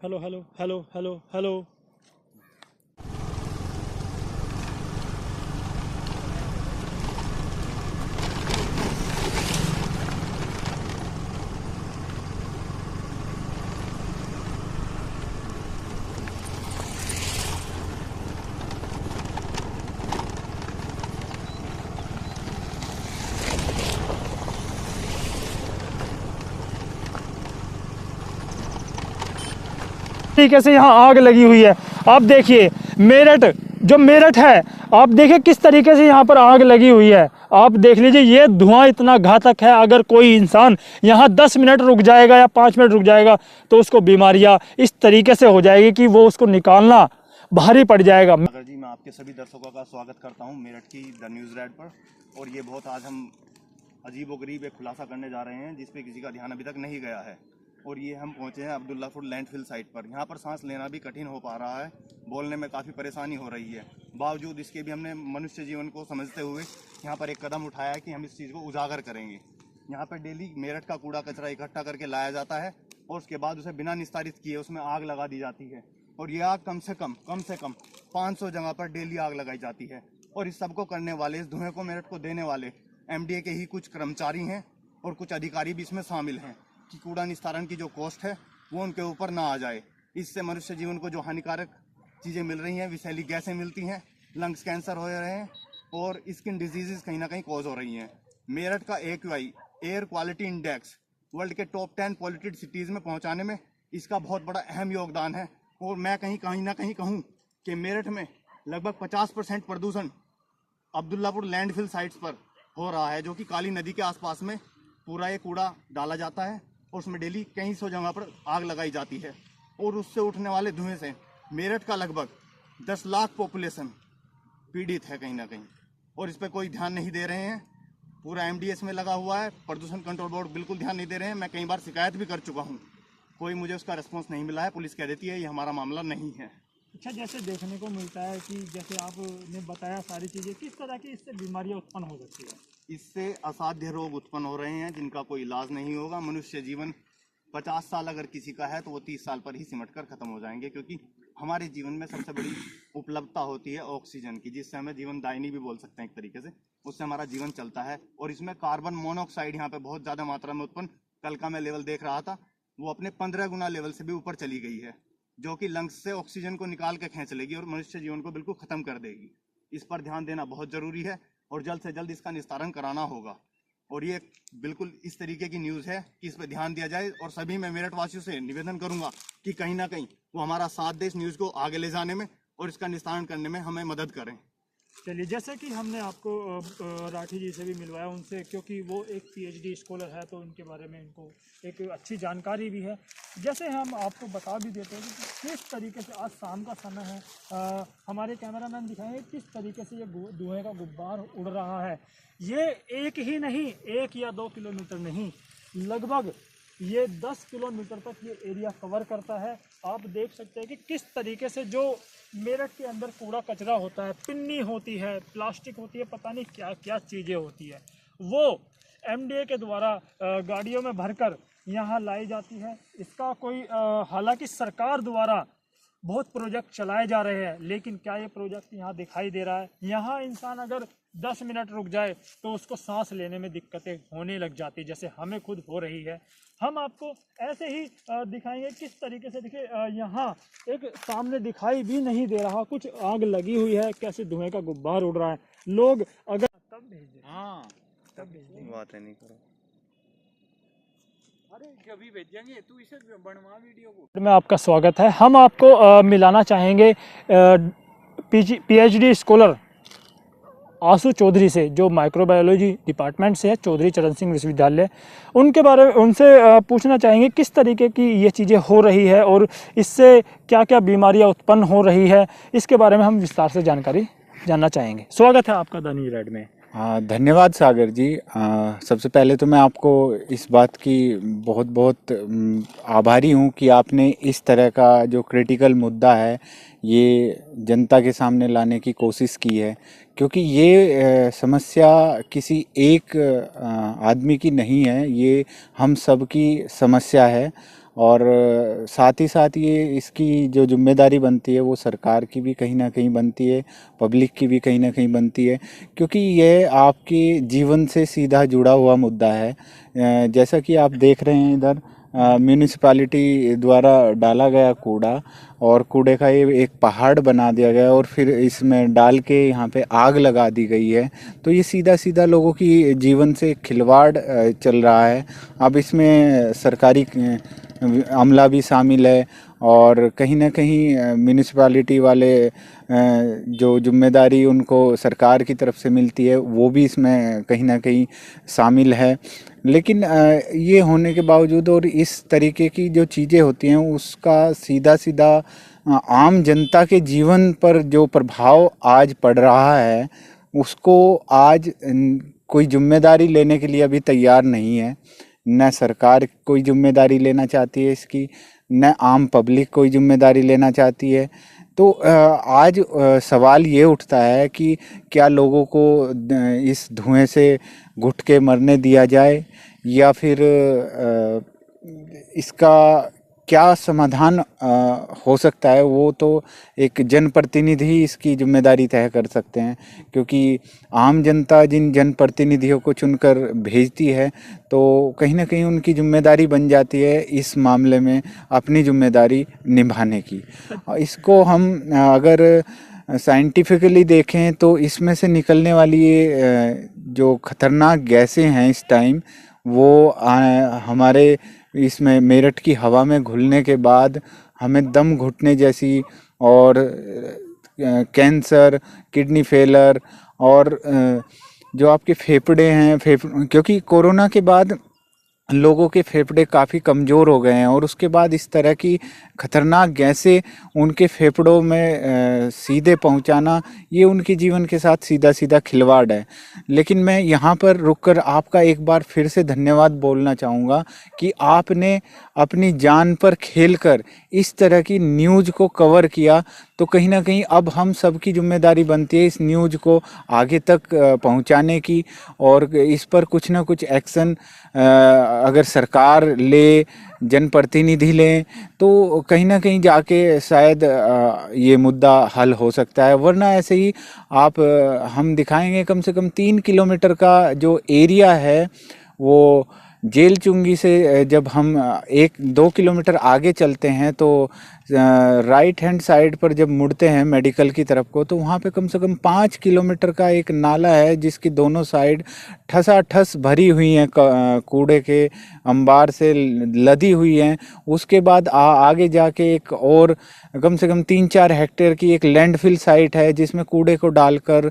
Hello hello hello hello hello. तरीके से यहाँ आग लगी हुई है। आप देखिए मेरठ है, आप देखिए किस तरीके से यहाँ पर आग लगी हुई है। आप देख लीजिए, ये धुआं इतना घातक है, अगर कोई इंसान यहाँ 10 मिनट रुक जाएगा या 5 मिनट रुक जाएगा तो उसको बीमारियाँ इस तरीके से हो जाएगी कि वो उसको निकालना भारी पड़ जाएगा। सागर जी, मैं आपके सभी दर्शकों का स्वागत करता हूं मेरठ की द न्यूज़ रेड पर। और ये बहुत आज हम अजीबोगरीब एक खुलासा करने जा रहे हैं जिस पे किसी का ध्यान अभी तक नहीं गया है। और ये हम पहुंचे हैं अब्दुल्लापुर लैंडफिल साइट पर। यहाँ पर सांस लेना भी कठिन हो पा रहा है, बोलने में काफ़ी परेशानी हो रही है। बावजूद इसके भी हमने मनुष्य जीवन को समझते हुए यहाँ पर एक कदम उठाया है कि हम इस चीज़ को उजागर करेंगे। यहाँ पर डेली मेरठ का कूड़ा कचरा इकट्ठा करके लाया जाता है और उसके बाद उसे बिना निस्तारित किए उसमें आग लगा दी जाती है। और ये आग कम से कम 500 जगह पर डेली आग लगाई जाती है। और इस सबको करने वाले, इस धुएं को मेरठ को देने वाले एमडीए के ही कुछ कर्मचारी हैं और कुछ अधिकारी भी इसमें शामिल हैं कि कूड़ा निस्तारण की जो कॉस्ट है वो उनके ऊपर ना आ जाए। इससे मनुष्य जीवन को जो हानिकारक चीज़ें मिल रही हैं, विषैली गैसें मिलती हैं, लंग्स कैंसर हो रहे हैं और स्किन डिजीज़ कहीं ना कहीं कॉज हो रही हैं। मेरठ का AQI air quality index world के टॉप 10 पॉल्यूटेड सिटीज़ में पहुँचाने में इसका बहुत बड़ा अहम योगदान है। और मैं कहीं ना कहीं कहूँ कि मेरठ में लगभग 50% प्रदूषण अब्दुल्लापुर लैंडफिल साइट्स पर हो रहा है, जो कि काली नदी के आसपास में पूरा ये कूड़ा डाला जाता है और उसमें डेली कई सौ जगह पर आग लगाई जाती है। और उससे उठने वाले धुएं से मेरठ का लगभग 10 लाख पॉपुलेशन पीड़ित है कहीं ना कहीं, और इस पर कोई ध्यान नहीं दे रहे हैं। पूरा MDS में लगा हुआ है, प्रदूषण कंट्रोल बोर्ड बिल्कुल ध्यान नहीं दे रहे हैं। मैं कई बार शिकायत भी कर चुका हूँ, कोई मुझे उसका रिस्पॉन्स नहीं मिला है। पुलिस कह देती है ये हमारा मामला नहीं है। अच्छा, जैसे देखने को मिलता है कि जैसे आपने बताया सारी चीज़ें, किस तरह की इससे बीमारियाँ उत्पन्न हो सकती है? इससे असाध्य रोग उत्पन्न हो रहे हैं जिनका कोई इलाज नहीं होगा। मनुष्य जीवन 50 साल अगर किसी का है तो वो 30 साल पर ही सिमट कर खत्म हो जाएंगे, क्योंकि हमारे जीवन में सबसे बड़ी उपलब्धता होती है ऑक्सीजन की, जिससे हमें जीवन दायिनी भी बोल सकते हैं एक तरीके से। उससे हमारा जीवन चलता है। और इसमें कार्बन मोनोऑक्साइड यहाँ पे बहुत ज़्यादा मात्रा में उत्पन्न, कल का मैं लेवल देख रहा था, वो अपने 15 गुना लेवल से भी ऊपर चली गई है, जो कि लंग्स से ऑक्सीजन को निकाल के खींच लेगी और मनुष्य जीवन को बिल्कुल खत्म कर देगी। इस पर ध्यान देना बहुत जरूरी है और जल्द से जल्द इसका निस्तारण कराना होगा। और ये बिल्कुल इस तरीके की न्यूज़ है कि इस पर ध्यान दिया जाए। और सभी मैं मेरठ वासियों से निवेदन करूंगा कि कहीं ना कहीं वो हमारा साथ दे इस न्यूज़ को आगे ले जाने में और इसका निस्तारण करने में हमें मदद करें। चलिए, जैसे कि हमने आपको राठी जी से भी मिलवाया उनसे, क्योंकि वो एक PhD स्कॉलर है तो उनके बारे में इनको एक अच्छी जानकारी भी है। जैसे हम आपको बता भी देते हैं कि किस तरीके से आज शाम का समय है, हमारे कैमरामैन दिखाएंगे किस तरीके से ये धुएं का गुब्बार उड़ रहा है। ये एक ही नहीं, 1 या 2 किलोमीटर नहीं, लगभग ये 10 किलोमीटर तक ये एरिया कवर करता है। आप देख सकते हैं कि किस तरीके से जो मेरठ के अंदर कूड़ा कचरा होता है, पिन्नी होती है, प्लास्टिक होती है, पता नहीं क्या क्या चीज़ें होती है, वो MDA के द्वारा गाड़ियों में भरकर यहाँ लाई जाती है। इसका कोई हालांकि सरकार द्वारा बहुत प्रोजेक्ट चलाए जा रहे हैं, लेकिन क्या ये प्रोजेक्ट यहाँ दिखाई दे रहा है? यहाँ इंसान अगर 10 मिनट रुक जाए तो उसको सांस लेने में दिक्कतें होने लग जाती, जैसे हमें खुद हो रही है। हम आपको ऐसे ही दिखाएंगे किस तरीके से। देखिए, यहाँ एक सामने दिखाई भी नहीं दे रहा, कुछ आग लगी हुई है, कैसे धुएं का गुब्बार उड़ रहा है। लोग अगर तब भेज दें, हाँ, तब भेज दें, बात नहीं करो, अरे कभी भेजेंगे, तू इसे बनवा वीडियो को। में आपका स्वागत है। हम आपको मिलाना चाहेंगे PhD स्कॉलर आशु चौधरी से, जो माइक्रोबायोलॉजी डिपार्टमेंट से है, चौधरी चरण सिंह विश्वविद्यालय। उनके बारे में उनसे पूछना चाहेंगे किस तरीके की ये चीज़ें हो रही है और इससे क्या क्या बीमारियां उत्पन्न हो रही है, इसके बारे में हम विस्तार से जानकारी जानना चाहेंगे। स्वागत है आपका द न्यूज़ रेड में। हाँ, धन्यवाद सागर जी। सबसे पहले तो मैं आपको इस बात की बहुत बहुत आभारी हूँ कि आपने इस तरह का जो क्रिटिकल मुद्दा है ये जनता के सामने लाने की कोशिश की है, क्योंकि ये समस्या किसी एक आदमी की नहीं है, ये हम सब की समस्या है। और साथ ही साथ ये इसकी जो जिम्मेदारी बनती है वो सरकार की भी कहीं ना कहीं बनती है, पब्लिक की भी कहीं ना कहीं बनती है, क्योंकि ये आपके जीवन से सीधा जुड़ा हुआ मुद्दा है। जैसा कि आप देख रहे हैं इधर म्यूनिसिपैलिटी द्वारा डाला गया कूड़ा, और कूड़े का ये एक पहाड़ बना दिया गया और फिर इसमें डाल के यहाँ पे आग लगा दी गई है। तो ये सीधा सीधा लोगों की जीवन से खिलवाड़ चल रहा है। अब इसमें सरकारी अमला भी शामिल है, और कहीं ना कहीं म्यूनिसिपैलिटी वाले जो जिम्मेदारी उनको सरकार की तरफ से मिलती है वो भी इसमें कहीं ना कहीं शामिल है। लेकिन ये होने के बावजूद और इस तरीके की जो चीज़ें होती हैं उसका सीधा सीधा आम जनता के जीवन पर जो प्रभाव आज पड़ रहा है उसको आज कोई जिम्मेदारी लेने के लिए अभी तैयार नहीं है। न सरकार कोई जिम्मेदारी लेना चाहती है इसकी, न आम पब्लिक कोई जिम्मेदारी लेना चाहती है। तो आज सवाल ये उठता है कि क्या लोगों को इस धुएं से घुट के मरने दिया जाए, या फिर इसका क्या समाधान हो सकता है। वो तो एक जनप्रतिनिधि ही इसकी जिम्मेदारी तय कर सकते हैं, क्योंकि आम जनता जिन जनप्रतिनिधियों को चुनकर भेजती है तो कहीं ना कहीं उनकी जिम्मेदारी बन जाती है इस मामले में अपनी जिम्मेदारी निभाने की। इसको हम अगर साइंटिफिकली देखें तो इसमें से निकलने वाली ये जो खतरनाक गैसें हैं इस टाइम, वो हमारे इसमें मेरठ की हवा में घुलने के बाद हमें दम घुटने जैसी और कैंसर, किडनी फेलर और जो आपके फेफड़े हैं क्योंकि कोरोना के बाद लोगों के फेफड़े काफ़ी कमज़ोर हो गए हैं, और उसके बाद इस तरह की खतरनाक गैसें उनके फेफड़ों में सीधे पहुंचाना, ये उनके जीवन के साथ सीधा सीधा खिलवाड़ है। लेकिन मैं यहाँ पर रुककर आपका एक बार फिर से धन्यवाद बोलना चाहूँगा कि आपने अपनी जान पर खेलकर इस तरह की न्यूज़ को कवर किया। तो कहीं ना कहीं अब हम सब की जिम्मेदारी बनती है इस न्यूज़ को आगे तक पहुंचाने की, और इस पर कुछ ना कुछ एक्शन अगर सरकार ले, जनप्रतिनिधि लें, तो कहीं ना कहीं जाके शायद ये मुद्दा हल हो सकता है। वरना ऐसे ही आप हम दिखाएंगे कम से कम 3 किलोमीटर का जो एरिया है वो जेल चुंगी से जब हम 1-2 किलोमीटर आगे चलते हैं तो राइट हैंड साइड पर जब मुड़ते हैं मेडिकल की तरफ को, तो वहाँ पे कम से कम 5 किलोमीटर का एक नाला है जिसकी दोनों साइड ठसाठस भरी हुई हैं, कूड़े के अंबार से लदी हुई हैं। उसके बाद आगे जाके एक और कम से कम 3-4 हेक्टेयर की एक लैंडफिल साइट है जिसमें कूड़े को डालकर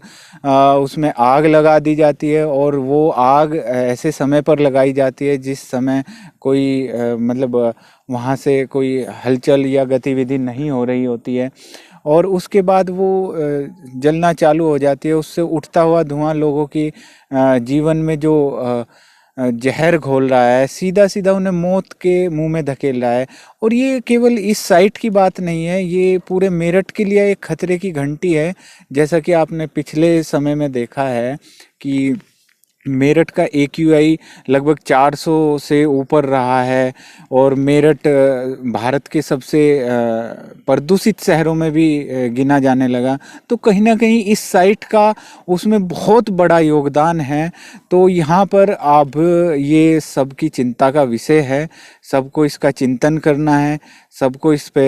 उसमें आग लगा दी जाती है, और वो आग ऐसे समय पर लगाई जाती है जिस समय कोई मतलब वहाँ से कोई हलचल या गतिविधि नहीं हो रही होती है, और उसके बाद वो जलना चालू हो जाती है। उससे उठता हुआ धुआं लोगों की जीवन में जो जहर घोल रहा है, सीधा सीधा उन्हें मौत के मुंह में धकेल रहा है। और ये केवल इस साइट की बात नहीं है, ये पूरे मेरठ के लिए एक खतरे की घंटी है। जैसा कि आपने पिछले समय में देखा है कि मेरठ का AQI लगभग 400 से ऊपर रहा है, और मेरठ भारत के सबसे प्रदूषित शहरों में भी गिना जाने लगा। तो कहीं ना कहीं इस साइट का उसमें बहुत बड़ा योगदान है। तो यहाँ पर अब ये सबकी चिंता का विषय है, सबको इसका चिंतन करना है, सबको इस पे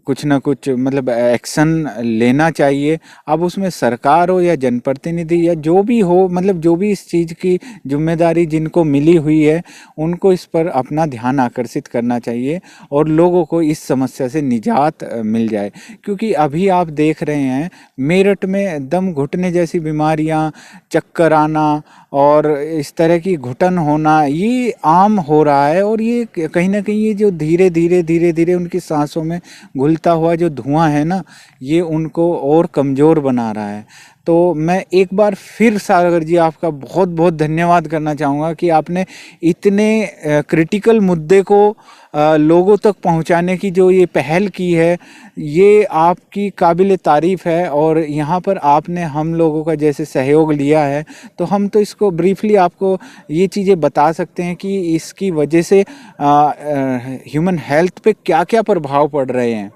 कुछ ना कुछ मतलब एक्शन लेना चाहिए। अब उसमें सरकार हो या जनप्रतिनिधि या जो भी हो, मतलब जो भी इस चीज़ की जिम्मेदारी जिनको मिली हुई है उनको इस पर अपना ध्यान आकर्षित करना चाहिए और लोगों को इस समस्या से निजात मिल जाए। क्योंकि अभी आप देख रहे हैं मेरठ में दम घुटने जैसी बीमारियां, चक्कर आना और इस तरह की घुटन होना ये आम हो रहा है, और ये कहीं ना कहीं ये जो धीरे धीरे उनकी सांसों में घुलता हुआ जो धुआं है ना, ये उनको और कमज़ोर बना रहा है। तो मैं एक बार फिर सागर जी आपका बहुत बहुत धन्यवाद करना चाहूँगा कि आपने इतने क्रिटिकल मुद्दे को लोगों तक पहुंचाने की जो ये पहल की है, ये आपकी काबिल तारीफ़ है। और यहाँ पर आपने हम लोगों का जैसे सहयोग लिया है, तो हम तो इसको ब्रीफली आपको ये चीज़ें बता सकते हैं कि इसकी वजह से ह्यूमन हेल्थ पे क्या क्या प्रभाव पड़ रहे हैं।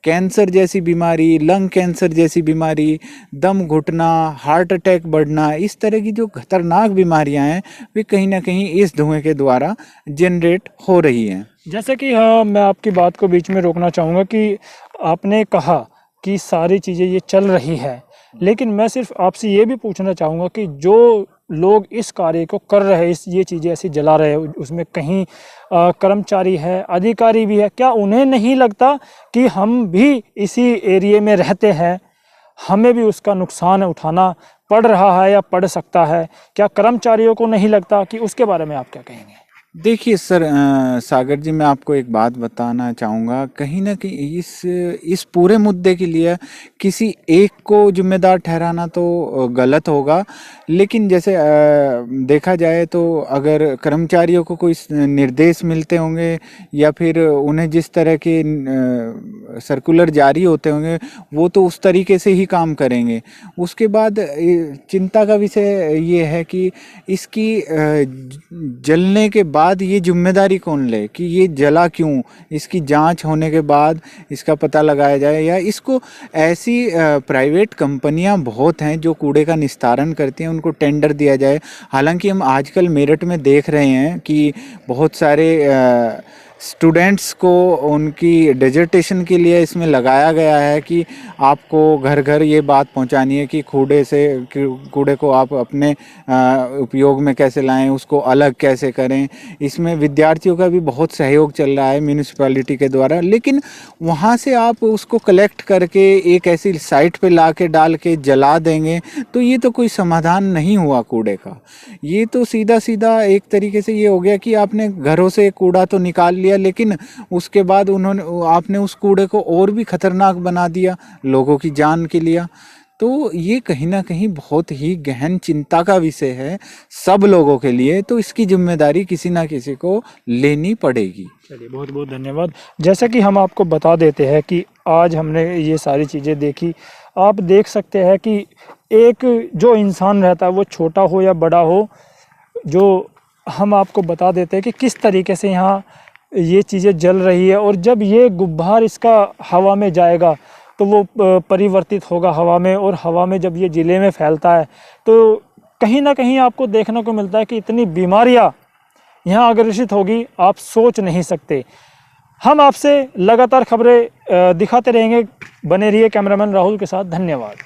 कैंसर जैसी बीमारी, लंग कैंसर जैसी बीमारी, दम घुटना, हार्ट अटैक बढ़ना, इस तरह की जो खतरनाक बीमारियां हैं वे कहीं ना कहीं इस धुएं के द्वारा जनरेट हो रही हैं। जैसे कि हाँ, मैं आपकी बात को बीच में रोकना चाहूँगा कि आपने कहा कि सारी चीज़ें ये चल रही है, लेकिन मैं सिर्फ आपसे ये भी पूछना चाहूँगा कि जो लोग इस कार्य को कर रहे हैं, ये चीज़ें ऐसी जला रहे हैं, उसमें कहीं कर्मचारी है, अधिकारी भी है, क्या उन्हें नहीं लगता कि हम भी इसी एरिया में रहते हैं, हमें भी उसका नुकसान उठाना पड़ रहा है या पड़ सकता है? क्या कर्मचारियों को नहीं लगता? कि उसके बारे में आप क्या कहेंगे? देखिए सर, सागर जी मैं आपको एक बात बताना चाहूँगा, कहीं ना कहीं इस पूरे मुद्दे के लिए किसी एक को जिम्मेदार ठहराना तो गलत होगा। लेकिन जैसे देखा जाए तो अगर कर्मचारियों को कोई निर्देश मिलते होंगे या फिर उन्हें जिस तरह के सर्कुलर जारी होते होंगे, वो तो उस तरीके से ही काम करेंगे। उसके बाद चिंता का विषय ये है कि इसकी जलने के बाद ये जिम्मेदारी कौन ले कि ये जला क्यों। इसकी जांच होने के बाद इसका पता लगाया जाए, या इसको ऐसी प्राइवेट कंपनियां बहुत हैं जो कूड़े का निस्तारण करती हैं, उनको टेंडर दिया जाए। हालांकि हम आजकल मेरठ में देख रहे हैं कि बहुत सारे स्टूडेंट्स को उनकी डिजर्टेशन के लिए इसमें लगाया गया है कि आपको घर घर ये बात पहुंचानी है कि कूड़े को आप अपने उपयोग में कैसे लाएं, उसको अलग कैसे करें। इसमें विद्यार्थियों का भी बहुत सहयोग चल रहा है म्यूनिसिपैलिटी के द्वारा। लेकिन वहां से आप उसको कलेक्ट करके एक ऐसी साइट पे ला के डाल के जला देंगे तो ये तो कोई समाधान नहीं हुआ कूड़े का। ये तो सीधा सीधा एक तरीके से ये हो गया कि आपने घरों से कूड़ा तो निकाल लिया, लेकिन उसके बाद आपने उस कूड़े को और भी खतरनाक बना दिया, लोगों की जान के लिए। तो ये कहीं ना कहीं बहुत ही गहन चिंता का विषय है सब लोगों के लिए। तो इसकी जिम्मेदारी किसी ना किसी को लेनी पड़ेगी। चलिए, बहुत बहुत धन्यवाद। जैसा कि हम आपको बता देते हैं कि आज हमने ये सारी चीज़ें देखी। आप देख सकते हैं कि एक जो इंसान रहता है, वो छोटा हो या बड़ा हो, जो हम आपको बता देते हैं कि किस तरीके से यहाँ ये चीज़ें जल रही है। और जब ये गुब्बार इसका हवा में जाएगा तो वो परिवर्तित होगा हवा में, और हवा में जब ये ज़िले में फैलता है तो कहीं ना कहीं आपको देखने को मिलता है कि इतनी बीमारियां यहाँ अग्रेसित होगी, आप सोच नहीं सकते। हम आपसे लगातार खबरें दिखाते रहेंगे। बने रहिए कैमरामैन राहुल के साथ। धन्यवाद।